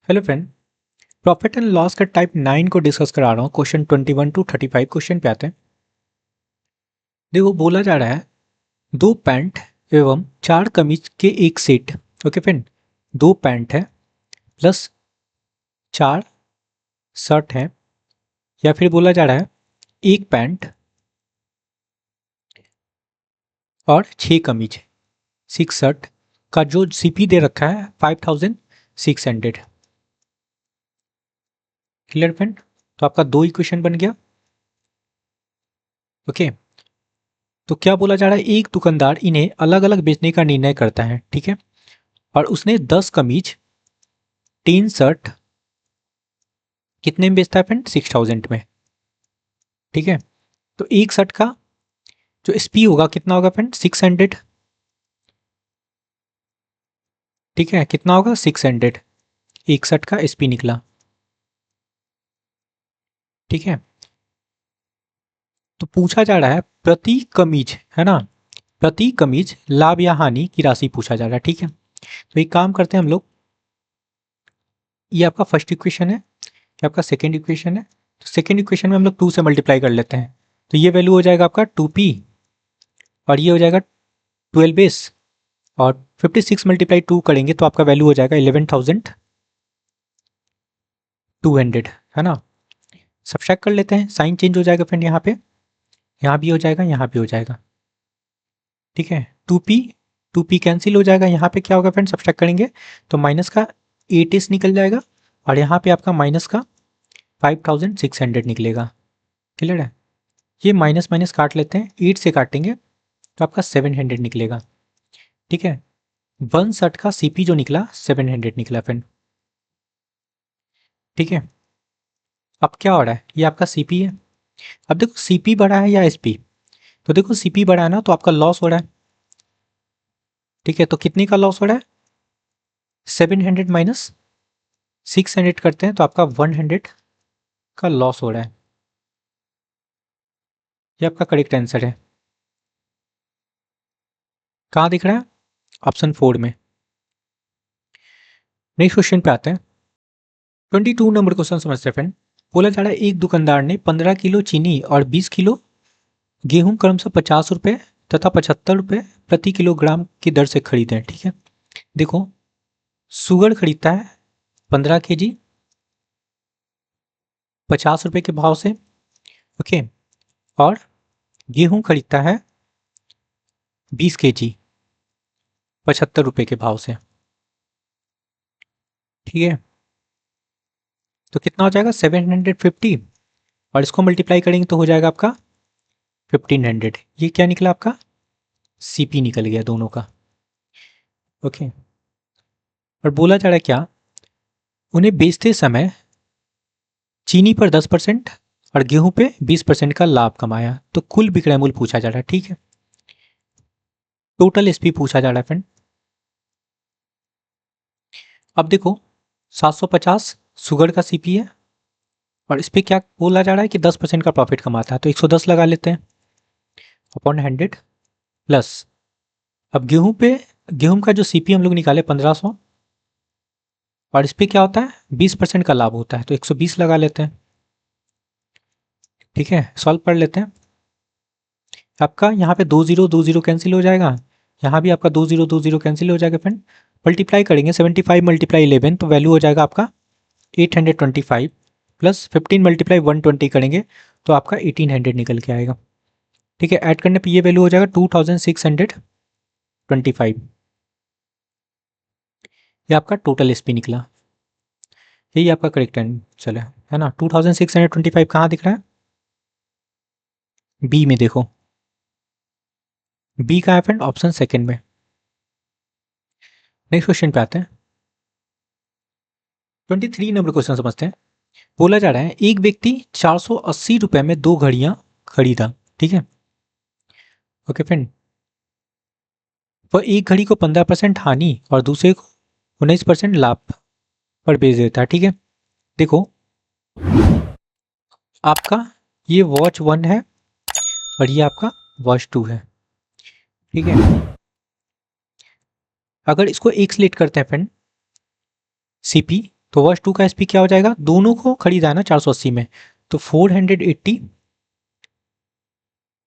Hello friend. Profit and loss का type 9 को discuss करा रहा हूँ। क्वेश्चन 21 टू 35 क्वेश्चन पे आते हैं। देखो बोला जा रहा है दो पैंट एवं चार कमीज के एक सेट। ओके फ्रेंड, दो पैंट है प्लस चार शर्ट है, या फिर बोला जा रहा है एक पैंट और छः कमीज है, 6 शर्ट का जो सीपी दे रखा है 5600। Clear friend? तो आपका दो इक्वेशन बन गया। ओके, तो क्या बोला जा रहा है, एक दुकानदार इन्हें अलग अलग बेचने का निर्णय करता है, ठीक है, और उसने 10 कमीज 3 शर्ट कितने में बेचता है फ्रेंड? 6000 में। ठीक है, तो एक शर्ट का जो एसपी होगा कितना होगा फ्रेंड? 600। ठीक है, कितना होगा? 600 एक शर्ट का एसपी निकला। ठीक है, तो पूछा जा रहा है प्रति कमीज, है ना, प्रति कमीज लाभ या हानि की राशि पूछा जा रहा है। ठीक है, तो एक काम करते हैं हम लोग, ये आपका फर्स्ट इक्वेशन है, ये आपका सेकेंड इक्वेशन है। तो सेकेंड इक्वेशन में हम लोग 2 से मल्टीप्लाई कर लेते हैं, तो ये वैल्यू हो जाएगा आपका 2p और ये हो जाएगा 12 और 56 मल्टीप्लाई 2 करेंगे तो आपका वैल्यू हो जाएगा 11200, है ना। सब्ट्रैक्ट कर लेते हैं, साइन चेंज हो जाएगा फ्रेंड, यहाँ पे, यहाँ भी हो जाएगा, यहाँ भी हो जाएगा। ठीक है, 2p कैंसिल हो जाएगा, यहाँ पे क्या होगा फ्रेंड? सब्ट्रैक्ट करेंगे तो माइनस का 8s निकल जाएगा और यहाँ पे आपका माइनस का 5600 निकलेगा। क्लियर है? ये माइनस माइनस काट लेते हैं, 8 से काटेंगे तो आपका 700 निकलेगा। ठीक है, 1 शर्ट का सीपी जो निकला 700 निकला फ्रेंड। ठीक है, अब क्या हो रहा है, ये आपका सीपी है। अब देखो सीपी बड़ा है या एसपी, तो देखो सीपी बड़ा है ना, तो आपका लॉस हो रहा है। ठीक है, तो कितने का लॉस हो रहा है? 700 माइनस 600 करते हैं तो आपका 100 का लॉस हो रहा है। ये आपका करेक्ट आंसर है। कहाँ दिख रहा है? ऑप्शन 4 में। नेक्स्ट क्वेश्चन पे आते हैं। 22 नंबर क्वेश्चन समझते हैं फ्रेंड। बोला जा रहा है एक दुकानदार ने 15 किलो चीनी और 20 किलो गेहूं क्रमशः 50 रुपये तथा 75 रुपये प्रति किलोग्राम की दर से खरीदे हैं। ठीक है, देखो शुगर खरीदता है 15 kg 50 रुपये के भाव से। ओके, और गेहूं खरीदता है 20 kg 75 रुपये के भाव से। ठीक है, तो कितना हो जाएगा? 750 और इसको मल्टीप्लाई करेंगे तो हो जाएगा आपका 1500। ये क्या निकला? आपका सीपी निकल गया दोनों का। ओके, और बोला जा रहा है क्या, उन्हें बेचते समय चीनी पर 10% और गेहूं पे 20% का लाभ कमाया, तो कुल विक्रय मूल्य पूछा जा रहा है। ठीक है, टोटल एसपी पूछा जा रहा है फ्रेंड। अब देखो 750 शुगर का सीपी है और इस पर क्या बोला जा रहा है कि 10% का प्रॉफिट कमाता है, तो 110 लगा लेते हैं अपॉन 100 प्लस, अब गेहूं पे, गेहूं का जो सीपी हम लोग निकाले 1500 और इस पर क्या होता है? 20% का लाभ होता है, तो 120 लगा लेते हैं। ठीक है, सॉल्व कर लेते हैं। आपका यहाँ पे 2 0 कैंसिल हो जाएगा, यहाँ भी आपका 2 0 कैंसिल हो जाएगा फ्रेंड। मल्टीप्लाई करेंगे 75 मल्टीप्लाई 11 तो वैल्यू हो जाएगा आपका 825 प्लस 15 मल्टीप्लाई 120 करेंगे तो आपका 1800 निकल के आएगा। ठीक है, ऐड करने पे ये वैल्यू हो जाएगा 2625। ये आपका टोटल एसपी निकला। यही आपका करेक्ट आंसर है ना। 2625 कहाँ दिख रहा है? बी में देखो, बी का है फ्रेंड, ऑप्शन सेकंड में। नेक्स्ट क्वेश्चन पे आते हैं। 23 नंबर क्वेश्चन समझते हैं। बोला जा रहा है एक व्यक्ति 480 रुपए में दो घड़ियां खरीदा। ठीक है, ओके फ्रेंड, वह एक घड़ी को 15% हानि और दूसरे को 19% लाभ पर बेच देता है। ठीक है, देखो आपका ये वॉच 1 है और ये आपका वॉच 2 है। ठीक है, अगर इसको एक सिलेक्ट करते हैं फ्रेंड सीपी, तो वर्ष 2 का एसपी क्या हो जाएगा, दोनों को खरीदा है ना 480 में, तो 480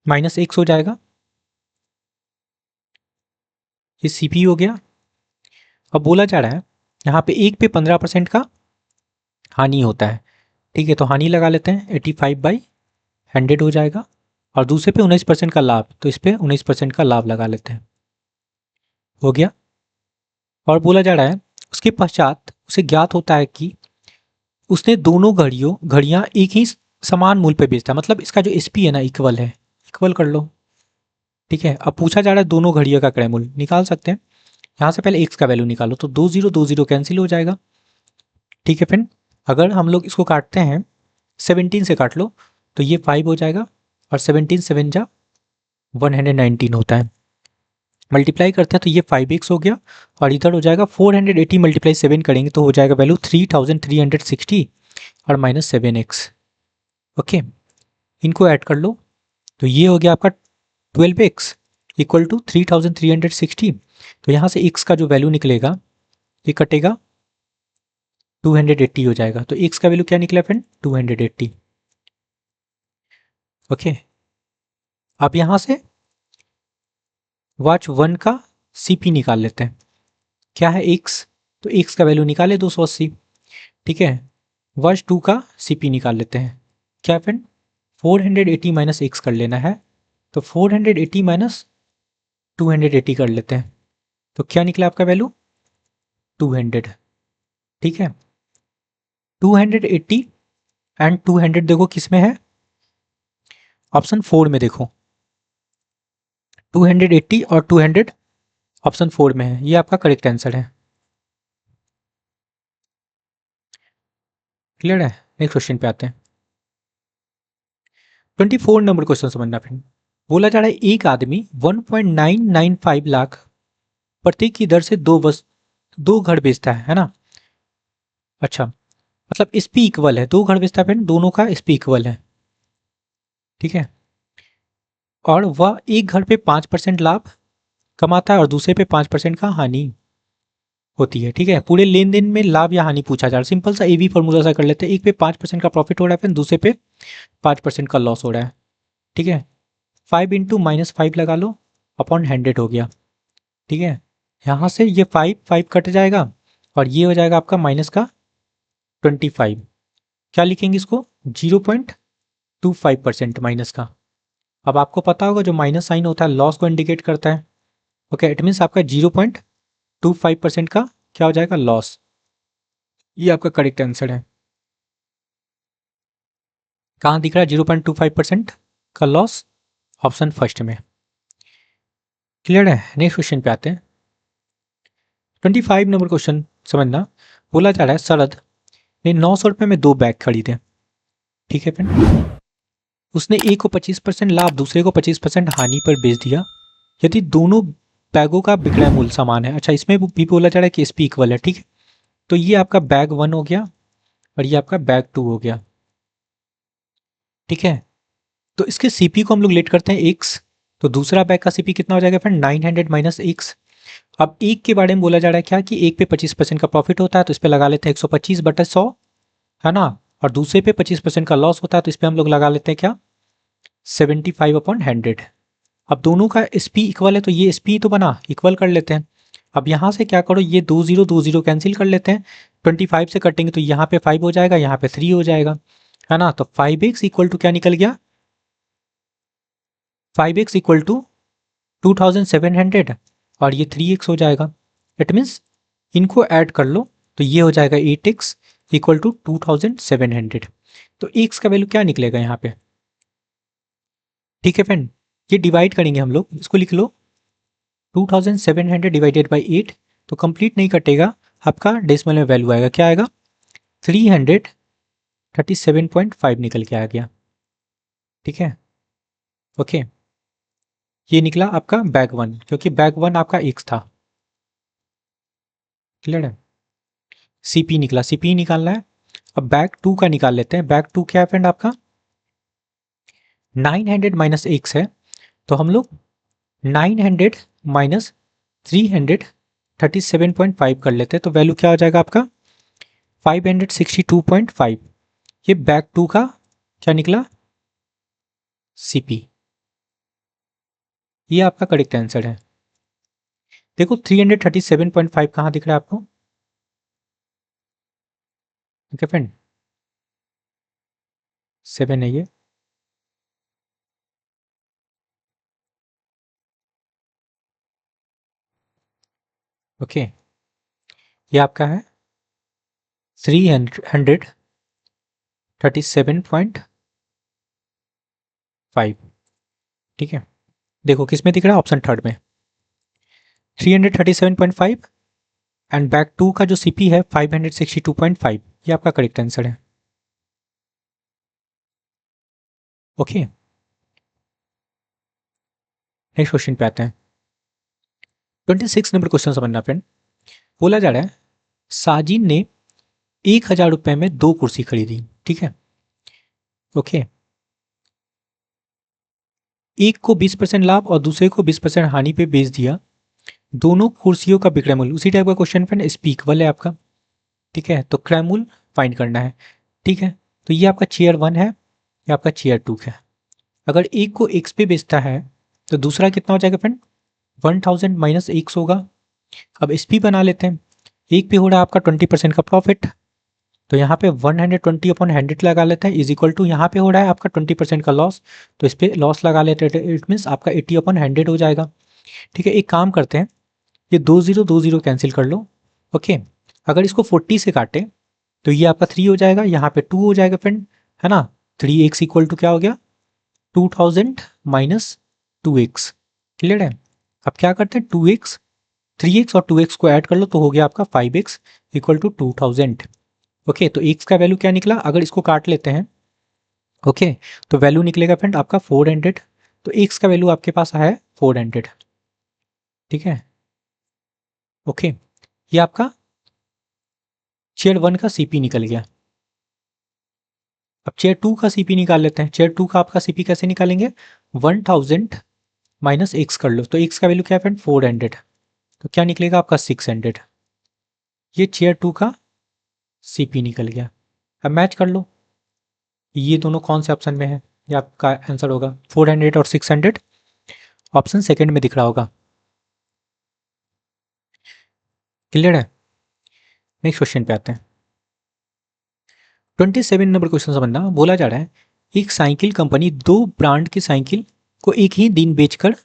माइनस एक्स हो जाएगा, ये सीपी हो गया। अब बोला जा रहा है यहाँ पे एक पे 15% का हानि होता है, ठीक है, तो हानि लगा लेते हैं 85/100 हो जाएगा, और दूसरे पे 19% का लाभ, तो इस पे 19% का लाभ लगा लेते हैं, हो गया। और बोला जा रहा है उसके पश्चात उसे ज्ञात होता है कि उसने दोनों घड़ियां एक ही समान मूल्य पे बेचता है, मतलब इसका जो एसपी है ना इक्वल है, इक्वल कर लो, ठीक है। अब पूछा जा रहा है दोनों घड़ियों का क्रय मूल्य निकाल सकते हैं, यहाँ से पहले एक्स का वैल्यू निकालो, तो 2 0 कैंसिल हो जाएगा, ठीक है फ्रेंड। अगर हम लोग इसको काटते हैं 17 से काट लो, तो ये 5 हो जाएगा, और 17 7 जा 119 होता है, मल्टीप्लाई करते हैं तो ये 5x हो गया, और इधर हो जाएगा 480 मल्टीप्लाई 7 करेंगे तो हो जाएगा वैल्यू 3360 और माइनस 7x। ओके, इनको ऐड कर लो, तो ये हो गया आपका 12x इक्वल टू 3360। तो यहाँ से x का जो वैल्यू निकलेगा ये कटेगा 280 हो जाएगा, तो x का वैल्यू क्या निकला फ्रेंड, 280। ओके, अब यहाँ से वॉच 1 का सीपी निकाल लेते हैं, क्या है x, तो x का वैल्यू निकाले 280, ठीक है। वॉच 2 का सीपी निकाल लेते हैं, क्या फ्रेंड 480 माइनस एक्स कर लेना है, तो 480 माइनस 280 कर लेते हैं, तो क्या निकला आपका वैल्यू 200, ठीक है। 280 एंड 200 देखो किस में है, ऑप्शन 4 में देखो, 280 और 200 ऑप्शन 4 में है, ये आपका करेक्ट आंसर है। क्लियर है, नेक्स्ट क्वेश्चन पे आते हैं। 24 नंबर क्वेश्चन समझना फ्रेंड। बोला जा रहा है एक आदमी 1.995 लाख प्रत्येक की दर से दो घर बेचता है ना। अच्छा, मतलब एसपी इक्वल है, दो घर बेचता है फ्रेंड, दोनों का एसपी इक्वल है, ठीक है। और वह एक घर पे 5% लाभ कमाता है और दूसरे पे 5% का हानि होती है, ठीक है। पूरे लेन देन में लाभ या हानि पूछा जा रहा है, सिंपल सा एवी फॉर्मूला सा कर लेते हैं, एक पे 5% का प्रॉफिट हो रहा है फिर दूसरे पे 5% का लॉस हो रहा है, ठीक है। 5 इंटू -5 लगा लो अपॉन 100 हो गया, ठीक है। यहाँ से ये 5 कट जाएगा और ये हो जाएगा आपका माइनस का 25, क्या लिखेंगे इसको 0.25% माइनस का। अब आपको पता होगा जो माइनस साइन होता है लॉस को इंडिकेट करता है, ओके, इट मीन्स आपका 0.25% का क्या हो जाएगा लॉस, ये आपका करेक्ट आंसर है। कहाँ दिख रहा है 0.25% का लॉस, ऑप्शन फर्स्ट में। क्लियर है, नेक्स्ट क्वेश्चन पे आते हैं। 25 नंबर क्वेश्चन समझना। बोला जा रहा है शरद ने 900 रुपये में 2 बैग खरीदे, ठीक है फ्रेंड। उसने एक को 25% लाभ दूसरे को 25% हानि पर बेच दिया यदि दोनों बैगों का विक्रय मूल्य समान है। अच्छा, इसमें भी बोला जा रहा है कि एसपी इक्वल है, ठीक है। तो ये आपका बैग 1 हो गया और ये आपका बैग 2 हो गया, ठीक है। तो इसके सीपी को हम लोग लेट करते हैं एक्स, तो दूसरा बैग का सीपी कितना हो जाएगा फ्रेंड 900 माइनस एक्स। अब एक के बारे में बोला जा रहा है क्या कि एक पे 25% का प्रॉफिट होता है, तो इस पे लगा लेते हैं 125/100, है ना। और दूसरे पे 25% का लॉस होता है, तो इस पे हम लोग लगा लेते हैं क्या 75/100। अब दोनों का एसपी इक्वल है तो ये एसपी तो बना, इक्वल कर लेते हैं। अब यहाँ से क्या करो, ये 2 0 कैंसिल कर लेते हैं, 25 से कटेंगे तो यहाँ पे 5 हो जाएगा, यहाँ पे 3 हो जाएगा, है ना। तो 5x इक्वल टू क्या निकल गया 5x इक्वल टू 2700 और ये 3x हो जाएगा। इट मीन्स इनको ऐड कर लो तो ये हो जाएगा 8x इक्वल टू 2700। तो x का वैल्यू क्या निकलेगा यहाँ पे, ठीक है फ्रेंड। ये डिवाइड करेंगे हम लोग, इसको लिख लो 2700 डिवाइडेड बाई 8, तो कंप्लीट नहीं कटेगा, आपका डेसिमल में वैल्यू आएगा, क्या आएगा 337.5 निकल के आ गया, ठीक है। ओके, ये निकला आपका बैग 1 क्योंकि बैग 1 आपका x था। क्लियर है, सीपी निकला, सीपी निकालना है। अब बैग 2 का निकाल लेते हैं, बैग 2 क्या है फ्रेंड आपका 900 माइनस एक्स है, तो हम लोग 900 माइनस 337.5 कर लेते हैं, तो वैल्यू क्या हो जाएगा आपका 562.5, ये बैक टू का क्या निकला, सीपी। ये आपका करेक्ट आंसर है। देखो 337.5 कहाँ दिख रहा है आपको, ओके फ्रेंड, 7 है ये। ओके, ये आपका है 337.5, ठीक है। देखो किस में दिख रहा है, ऑप्शन थर्ड में 337.5 एंड बैक टू का जो सीपी है 562.5, ये आपका करेक्ट आंसर है। ओके, नेक्स्ट क्वेश्चन पे आते हैं। 26 नंबर क्वेश्चन समझना फ्रेंड। बोला जा रहा है साजिन ने 1,000 रुपए में 2 कुर्सी खरीदी, ठीक है। ओके, एक को 20% लाभ और दूसरे को 20% हानि पे बेच दिया, दोनों कुर्सियों का विक्रय मूल्य, उसी टाइप का क्वेश्चन फ्रेंड स्पीक वाले आपका, ठीक है। तो क्रय मूल्य फाइंड करना है, ठीक है। तो ये आपका चेयर 1 है, ये आपका चेयर 2 है। अगर एक को x पे बेचता है तो दूसरा कितना हो जाएगा फ्रेंड, 1000 माइनस x होगा। अब एस पी बना लेते हैं, एक पे हो रहा है आपका 20% का प्रॉफिट, तो यहाँ पे 120 अपॉन 100 लगा लेते हैं, इज इक्वल टू यहाँ पे हो रहा है आपका 20% का लॉस, तो इस पे लॉस लगा लेते हैं, इट मीन्स आपका 80 अपॉन 100 हो जाएगा, ठीक है। एक काम करते हैं, ये 2 0 कैंसिल कर लो, ओके। अगर इसको 40 से काटे तो ये आपका 3 हो जाएगा, यहाँ पे 2 हो जाएगा फ्रेंड, है ना। 3x इक्वल टू क्या हो गया, 2000 माइनस 2x, क्लियर है। अब क्या करते हैं, 2x 3x और 2x को ऐड कर लो तो हो गया आपका 5x इक्वल टू 2000। ओके, तो x का वैल्यू क्या निकला, अगर इसको काट लेते हैं, ओके, तो वैल्यू निकलेगा फ्रेंड आपका 400। तो x का वैल्यू आपके पास आया है 400, ठीक है। ओके, ये आपका चेयर 1 का सीपी निकल गया। अब चेयर 2 का सीपी निकाल लेते हैं। चेयर 2 का आपका सीपी कैसे निकालेंगे, 1000 माइनस x कर लो, तो x का वैल्यू क्या है फ्रेंड, 400, तो क्या निकलेगा आपका 600। ये चेयर 2 का सीपी निकल गया। अब मैच कर लो, ये दोनों कौन से ऑप्शन में है, ये आपका आंसर होगा 400 और 600, ऑप्शन सेकंड में दिख रहा होगा, क्लियर है। नेक्स्ट क्वेश्चन पे आते हैं। 27 नंबर क्वेश्चन समझना। बोला जा रहा है एक साइकिल कंपनी 2 ब्रांड की साइकिल को एक ही दिन बेचकर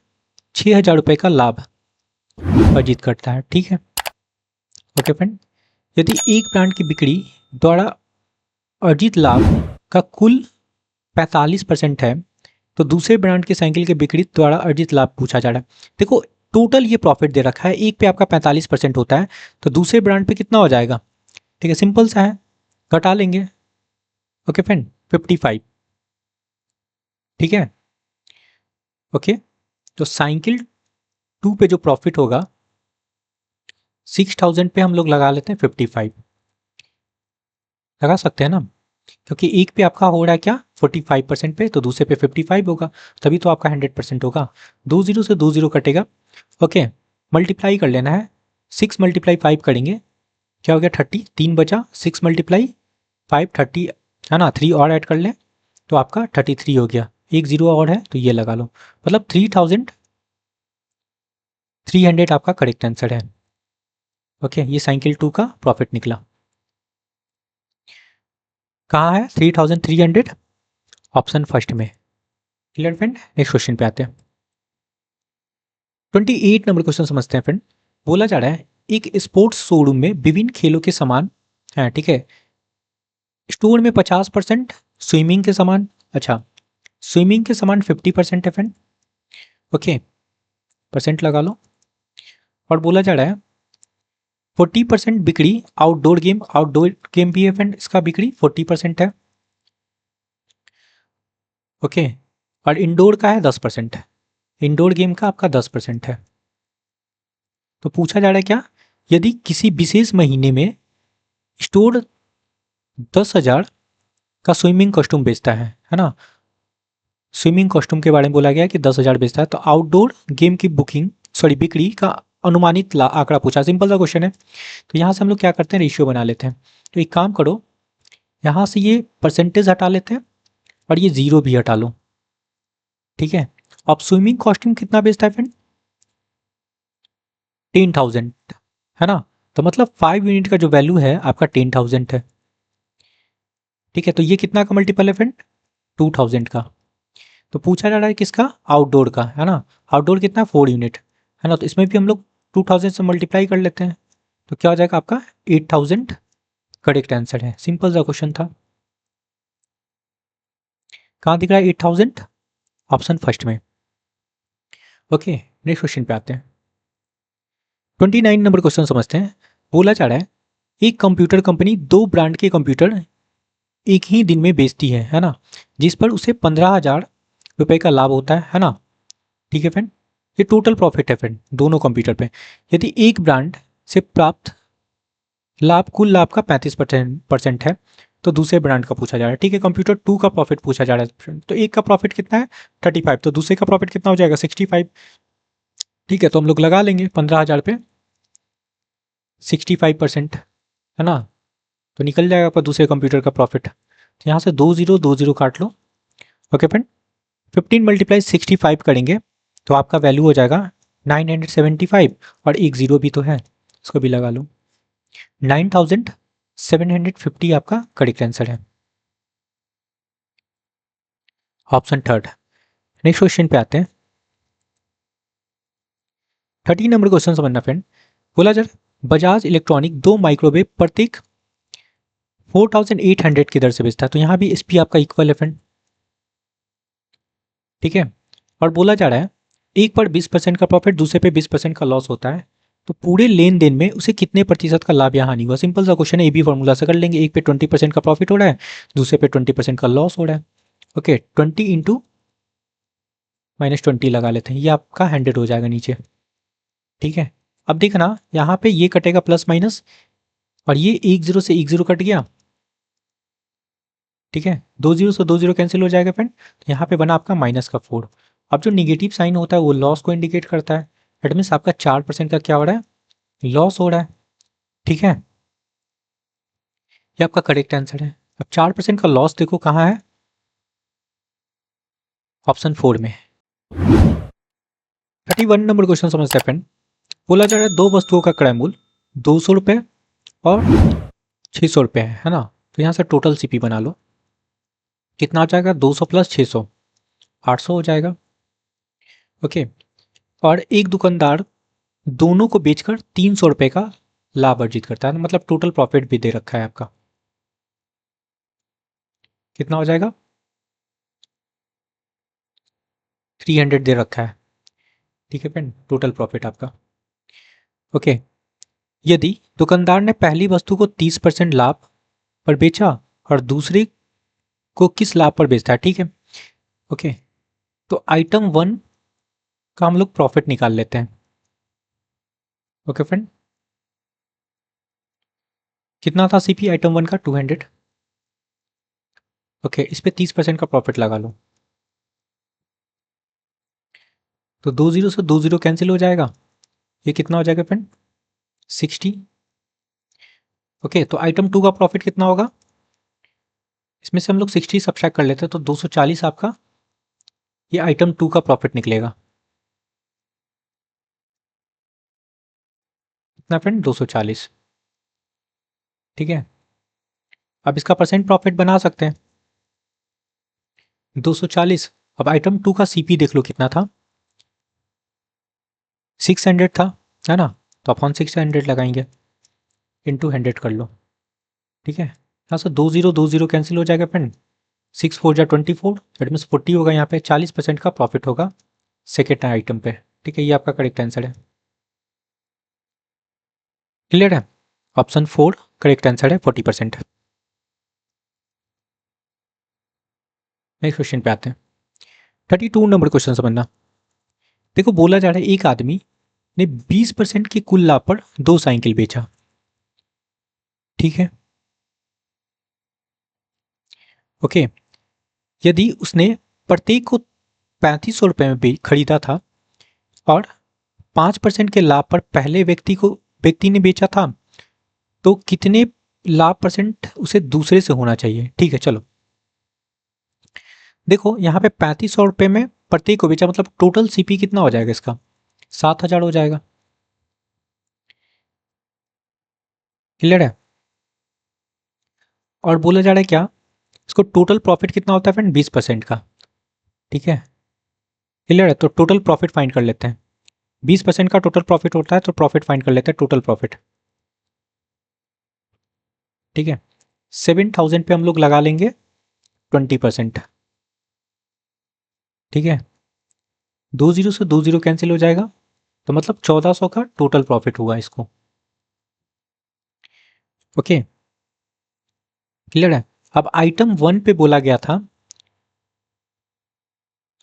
6,000 रुपए का लाभ अर्जित करता है, ठीक है। ओके फ्रेंड, यदि एक ब्रांड की बिक्री द्वारा अर्जित लाभ का कुल 45% है तो दूसरे ब्रांड की साइकिल के बिक्री द्वारा अर्जित लाभ पूछा जा रहा है। देखो टोटल ये प्रॉफिट दे रखा है, एक पे आपका 45% होता है तो दूसरे ब्रांड पे कितना हो जाएगा, ठीक है, सिंपल सा है, घटा लेंगे, ओके फ्रेंड 55, ठीक है। ओके, तो साइकिल 2 पे जो प्रॉफिट होगा 6000 पे हम लोग लगा लेते हैं 55, लगा सकते हैं ना, क्योंकि एक पे आपका हो रहा है क्या 45% पे, तो दूसरे पे 55 होगा, तभी तो आपका 100% होगा। 2 0 से 2 0 कटेगा, ओके, मल्टीप्लाई कर लेना है, 6 मल्टीप्लाई 5 करेंगे, क्या हो गया 30, 3 बचा, 6 मल्टीप्लाई 5 30, है ना, 3 और ऐड कर लें तो आपका 33 हो गया, एक जीरो और है तो ये लगा लो, मतलब 3300 आपका करेक्ट आंसर है। ओके, ये साइकिल 2 का प्रॉफिट निकला, कहाँ है 3300, ऑप्शन फर्स्ट में, क्लियर फ्रेंड। नेक्स्ट क्वेश्चन पे आते हैं। 28 नंबर क्वेश्चन समझते हैं फ्रेंड। बोला जा रहा है एक स्पोर्ट्स शोरूम में विभिन्न खेलों के सामान है, ठीक है। स्टोर में 50% स्विमिंग के सामान, अच्छा स्विमिंग के सामान 50% है फ्रेंड, ओके, परसेंट लगा लो। और बोला जा रहा है 40% बिक्री आउटडोर गेम, आउटडोर गेम भी है फ्रेंड, इसका बिक्री 40% है, ओके। और इंडोर का है 10%, इंडोर गेम का आपका 10% है। तो पूछा जा रहा है क्या, यदि किसी विशेष महीने में स्टोर 10,000 का स्विमिंग कॉस्ट्यूम बेचता है ना, स्विमिंग कॉस्ट्यूम के बारे में बोला गया कि 10,000 बेचता है, तो आउटडोर गेम की बुकिंग सॉरी बिक्री का अनुमानित आंकड़ा पूछा, सिंपल सा क्वेश्चन है। तो यहाँ से हम लोग क्या करते हैं, रेशियो बना लेते हैं। तो एक काम करो, यहाँ से ये परसेंटेज हटा लेते हैं और ये जीरो भी हटा लो, ठीक है। अब स्विमिंग कॉस्ट्यूम कितना बेचता है फ्रेंड, 10,000, है ना। तो मतलब 5 यूनिट का जो वैल्यू है आपका 10,000 है, ठीक है। तो ये कितना का मल्टीपल है फ्रेंड, 2,000 का। तो पूछा जा रहा है किसका, आउटडोर का, है ना। आउटडोर कितना, 4 यूनिट, है ना। तो इसमें भी हम लोग 2,000 से मल्टीप्लाई कर लेते हैं, तो क्या हो जाएगा आपका 8,000, करेक्ट आंसर है। सिंपल सा क्वेश्चन था। कहाँ दिख रहा है 8,000, ऑप्शन फर्स्ट में। ओके, नेक्स्ट क्वेश्चन पे आते हैं। 29 नंबर क्वेश्चन समझते हैं। बोला जा रहा है एक कंप्यूटर कंपनी 2 ब्रांड के कंप्यूटर एक ही दिन में बेचती है ना, जिस पर उसे 15,000 रुपए का लाभ होता है ना, ठीक है फ्रेंड। ये टोटल प्रॉफिट है फ्रेंड दोनों कंप्यूटर पे। यदि एक ब्रांड से प्राप्त लाभ कुल लाभ का 35% है, तो दूसरे ब्रांड का पूछा जा रहा है, ठीक है। कंप्यूटर 2 का प्रॉफिट पूछा जा रहा है, तो एक का प्रॉफिट कितना है 35, तो दूसरे का प्रॉफिट कितना हो जाएगा 65, ठीक है। तो हम लोग लगा लेंगे 15,000 पे 65%, है ना। तो निकल जाएगा आपका दूसरे कंप्यूटर का प्रॉफिट। तो यहाँ से 2 0 काट लो। ओके फ्रेंड, 15 मल्टीप्लाई 65 करेंगे तो आपका वैल्यू हो जाएगा 975, और एक जीरो भी तो है, उसको भी लगा लो। 9,750 आपका करेक्ट आंसर है, ऑप्शन थर्ड। नेक्स्ट क्वेश्चन पे आते हैं। 13 नंबर क्वेश्चन समझना फ्रेंड। बोला जर बजाज इलेक्ट्रॉनिक 2 माइक्रोवेव प्रत्येक 4,800 की दर से बेचता है, तो यहाँ भी एसपी आपका इक्वल है फ्रेंड, ठीक है। और बोला जा रहा है एक पर 20% का प्रॉफिट, दूसरे पे 20% का लॉस होता है, तो पूरे लेन देन में उसे कितने प्रतिशत का लाभ या हानि हुआ। सिंपल सा क्वेश्चन है, ए बी फॉर्मूला से कर लेंगे। एक पे 20% का प्रॉफिट हो रहा है, दूसरे पे 20% का लॉस हो रहा है। ओके, 20 इंटू -20 लगा लेते हैं, ये आपका 100 हो जाएगा नीचे, ठीक है। अब देखना यहाँ पे ये कटेगा प्लस माइनस, और ये 1 0 से 1 0 कट गया, ठीक है। 2 0 से 2 0 कैंसिल हो जाएगा फ्रेंड, तो यहाँ पे बना आपका -4। अब जो निगेटिव साइन होता है वो लॉस को इंडिकेट करता है, इट मीन्स आपका 4% का क्या हो रहा है, लॉस हो रहा है, ठीक है। ये आपका करेक्ट आंसर है। अब 4% का लॉस देखो कहाँ है, ऑप्शन 4 में। 31 नंबर क्वेश्चन समझते हैं फ्रेंड। बोला जा रहा है दो वस्तुओं का क्रय मूल्य 200 रुपये और 600 रुपये है ना। तो यहाँ से टोटल सीपी बना लो, कितना हो जाएगा 200 प्लस 600, 800 हो जाएगा। ओके, और एक दुकानदार दोनों को बेचकर 300 रुपये का लाभ अर्जित करता है, मतलब टोटल प्रॉफिट भी दे रखा है आपका, कितना हो जाएगा 300 दे रखा है, ठीक है फ्रेंड, टोटल प्रॉफिट आपका। ओके, यदि दुकानदार ने पहली वस्तु को 30% लाभ पर बेचा और दूसरी को किस लाभ पर बेचता है, ठीक है। ओके, तो आइटम 1 का हम लोग प्रॉफिट निकाल लेते हैं। ओके फ्रेंड, कितना था सीपी आइटम 1 का 200। ओके, इस पे 30% का प्रॉफिट लगा लो, तो 2 0 से 2 0 कैंसिल हो जाएगा, ये कितना हो जाएगा फ्रेंड 60। ओके, तो आइटम 2 का प्रॉफिट कितना होगा, इसमें से हम लोग 60 सब्ट्रैक्ट कर लेते हैं, तो 240 आपका ये आइटम 2 का प्रॉफिट निकलेगा, कितना फ्रेंड 240, ठीक है। अब इसका परसेंट प्रॉफिट बना सकते हैं 240। अब आइटम 2 का सीपी देख लो कितना था 600 था, है ना। तो अपॉन 600 लगाएंगे, इंटू 100 कर लो, ठीक है। यहाँ से 2 0 कैंसिल हो जाएगा फ्रेंड, 6 4 जा 24, दैट मीन्स 40 होगा, यहाँ पे 40% का प्रॉफिट होगा सेकेंड आइटम पे, ठीक है। ये आपका करेक्ट आंसर है, क्लियर है। ऑप्शन 4 करेक्ट आंसर है 40%। नेक्स्ट क्वेश्चन पे आते हैं। 32 नंबर क्वेश्चन समझना। देखो बोला जा रहा है एक आदमी ने 20% के कुल लाभ पर 2 साइकिल बेचा, ठीक है। ओके, यदि उसने प्रत्येक को 3500 रुपये में खरीदा था और 5% के लाभ पर पहले व्यक्ति ने बेचा था, तो कितने लाभ परसेंट उसे दूसरे से होना चाहिए। ठीक है, चलो देखो यहाँ पे 3500 रुपये में प्रत्येक को बेचा, मतलब टोटल सीपी कितना हो जाएगा इसका, 7000 हो जाएगा। क्लियर है। और बोला जा रहा है क्या, इसको टोटल प्रॉफिट कितना होता है फ्रेंड, 20% का। ठीक है, क्लियर है। तो टोटल प्रॉफिट फाइंड कर लेते हैं। 20% का टोटल प्रॉफिट होता है, तो प्रॉफिट फाइंड कर लेते हैं, टोटल प्रॉफिट। ठीक है, 7000 पे हम लोग लगा लेंगे 20%। ठीक है, 20 से 20 कैंसिल हो जाएगा, तो मतलब 1400 का टोटल प्रॉफिट हुआ इसको। ओके, क्लियर है। अब आइटम 1 पे बोला गया था,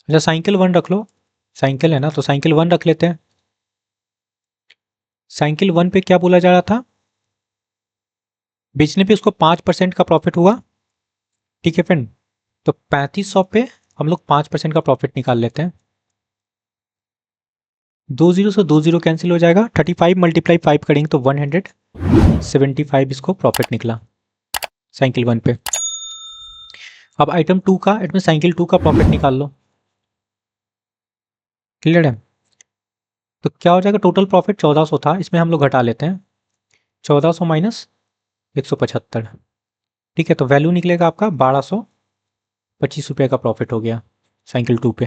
अच्छा साइकिल 1 रख लो, साइकिल है ना, तो साइकिल 1 रख लेते हैं। साइकिल 1 पे क्या बोला जा रहा था, बेचने पे उसको 5% का प्रॉफिट हुआ। ठीक है फ्रेंड, तो 3500 पे हम लोग 5% का प्रॉफिट निकाल लेते हैं। 20 से 20 कैंसिल हो जाएगा, 35 मल्टीप्लाई 5 करेंगे तो 175 इसको प्रॉफिट निकला साइकिल 1 पे। अब आइटम 2 का, इसमें साइकिल 2 का प्रॉफिट निकाल लो। क्लियर है। तो क्या हो जाएगा, टोटल प्रॉफिट 1400 था, इसमें हम लोग घटा लेते हैं 1400 माइनस 175। ठीक है, तो वैल्यू निकलेगा आपका 1225 रुपये का प्रॉफिट हो गया साइकिल 2 पे।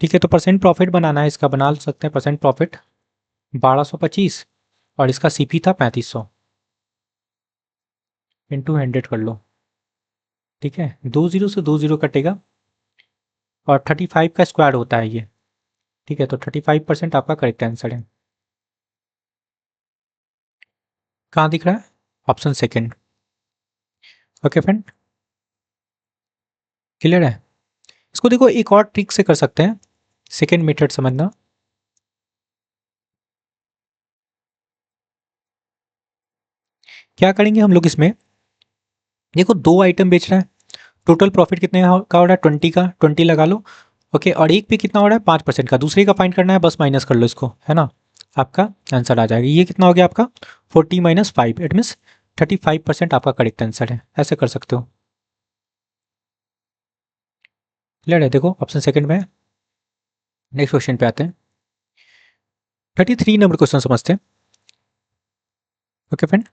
ठीक है, तो परसेंट प्रॉफिट बनाना है इसका, बना सकते हैं परसेंट प्रॉफिट 1225, और इसका सीपी था 3500 इंटू 100 कर लो। ठीक है, 20 से 20 कटेगा, और 35 का स्क्वायर होता है ये। ठीक है, तो 35% आपका करेक्ट आंसर है। कहाँ दिख रहा है, option second. Okay friend, clear है। इसको देखो एक और ट्रिक से कर सकते हैं, सेकेंड मेथड समझना। क्या करेंगे हम लोग इसमें, देखो दो आइटम बेच रहे हैं, टोटल प्रॉफिट कितने का हो रहा है, 20 का, 20 लगा लो। ओके, और एक पे कितना हो रहा है, 5% का, दूसरे का फाइंड करना है, बस माइनस कर लो इसको, है ना, आपका आंसर आ जाएगा। ये कितना हो गया आपका 40 माइनस 5, इट मीन्स 35% आपका करेक्ट आंसर है। ऐसे कर सकते हो। क्लियर है, देखो ऑप्शन सेकंड में। नेक्स्ट क्वेश्चन पे आते हैं, 33 नंबर क्वेश्चन समझते हैं। ओके फ्रेंड,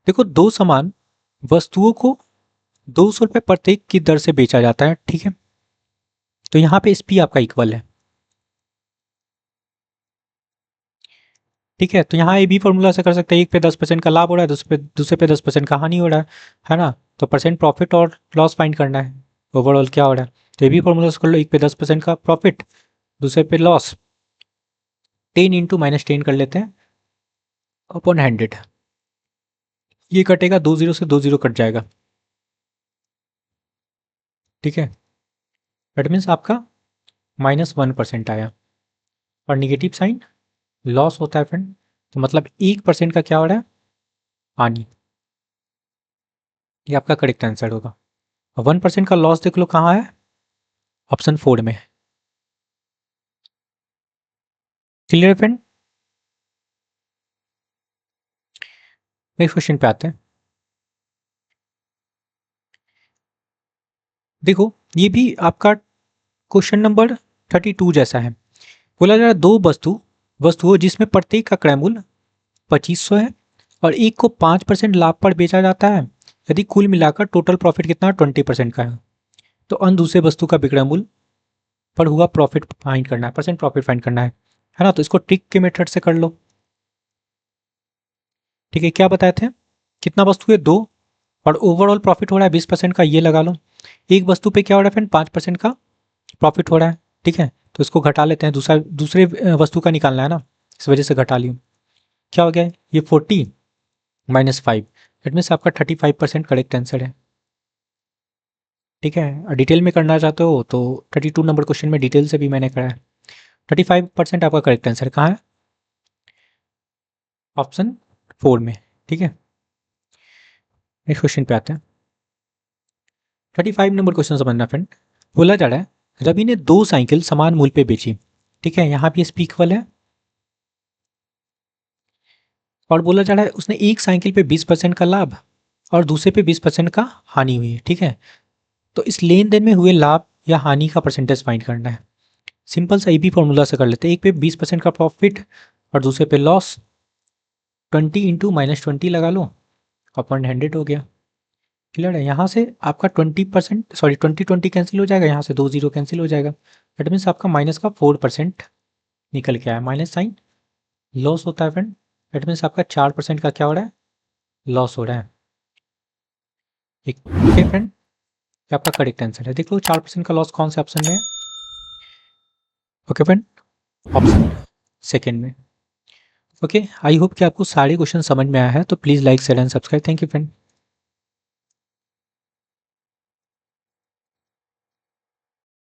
देखो दो समान वस्तुओं को 200 रुपये प्रत्येक की दर से बेचा जाता है। ठीक है, तो यहाँ पे एसपी आपका इक्वल है। ठीक है, तो यहाँ ए बी फॉर्मूला से कर सकते हैं, एक पे 10% का लाभ हो रहा है, दूसरे पे 10% का हानि हो रहा है ना, तो परसेंट प्रॉफिट और लॉस फाइंड करना है, ओवरऑल क्या हो रहा है। तो ए बी फॉर्मूला से कर लो, एक पे 10% का प्रॉफिट, दूसरे पे लॉस, 10 इंटू माइनस 10 कर लेते हैं अपॉन 100। ये कटेगा, 20 से 20 कट जाएगा। ठीक है, दैट मीन्स आपका -1% आया, और निगेटिव साइन लॉस होता है फ्रेंड, तो मतलब 1% का क्या हो रहा है, हानि। ये आपका करेक्ट आंसर होगा। 1% का लॉस देख लो कहाँ है, ऑप्शन 4 में। Clear friend. नेक्स्ट क्वेश्चन पे आते हैं। देखो ये भी आपका क्वेश्चन नंबर 32 जैसा है। बोला जा रहा है दो वस्तुओं जिसमें प्रत्येक का क्रय मूल्य 2500 है, और एक को 5% लाभ पर बेचा जाता है, यदि कुल मिलाकर टोटल प्रॉफिट कितना 20% का है, तो अन्य दूसरे वस्तु का विक्रय मूल्य पर हुआ प्रॉफिट फाइंड करना है, परसेंट प्रॉफिट फाइंड करना है ना। तो इसको ट्रिक के मेथड से कर लो। ठीक है, क्या बताए थे, कितना वस्तु है, दो, और ओवरऑल प्रॉफिट हो रहा है 20% का, ये लगा लो। एक वस्तु पे क्या हो रहा है फ्रेंड, 5% का प्रॉफिट हो रहा है। ठीक है, तो इसको घटा लेते हैं, दूसरे वस्तु का निकालना है ना, इस वजह से घटा लियो। क्या हो गया, ये 40 माइनस 5, इट मीन्स आपका 35% करेक्ट आंसर है। ठीक है, और डिटेल में करना चाहते हो तो 32 नंबर क्वेश्चन में डिटेल से भी मैंने करा है। 35% आपका करेक्ट आंसर कहाँ है, ऑप्शन 4 में। ठीक है, नेक्स्ट क्वेश्चन पे आते हैं। 35 नंबर क्वेश्चन समझना फ्रेंड। बोला जा रहा है रवि ने दो साइकिल समान मूल्य पे बेची, ठीक है, यहाँ भी एस पी इक्वल है और बोला जा रहा है उसने एक साइकिल पे 20% का लाभ और दूसरे पे 20% का हानि हुई है। ठीक है, तो इस लेन देन में हुए लाभ या हानि का परसेंटेज फाइंड करना है। सिंपल सा ईबी फॉर्मूला से कर लेते हैं। एक पे 20% का प्रॉफिट और दूसरे पे लॉस, 20 इंटू -20 लगा लो, अपॉन 100 हो गया। क्लियर है? यहाँ से आपका 20%, सॉरी 20 कैंसिल हो जाएगा, यहाँ से 2 0 कैंसिल हो जाएगा। दैट मीन्स आपका माइनस का 4% निकल के आया, माइनस साइन लॉस होता है फ्रेंड। दैट मीन्स आपका 4% का क्या हो रहा है, लॉस हो रहा है। ठीक है फ्रेंड, ये आपका करेक्ट आंसर है। देख लो 4% का लॉस कौन से ऑप्शन में है। ओके फ्रेंड, ऑप्शन सेकेंड में। ओके, आई होप कि आपको सारे क्वेश्चन समझ में आया है। तो please like share and subscribe. Thank you friend.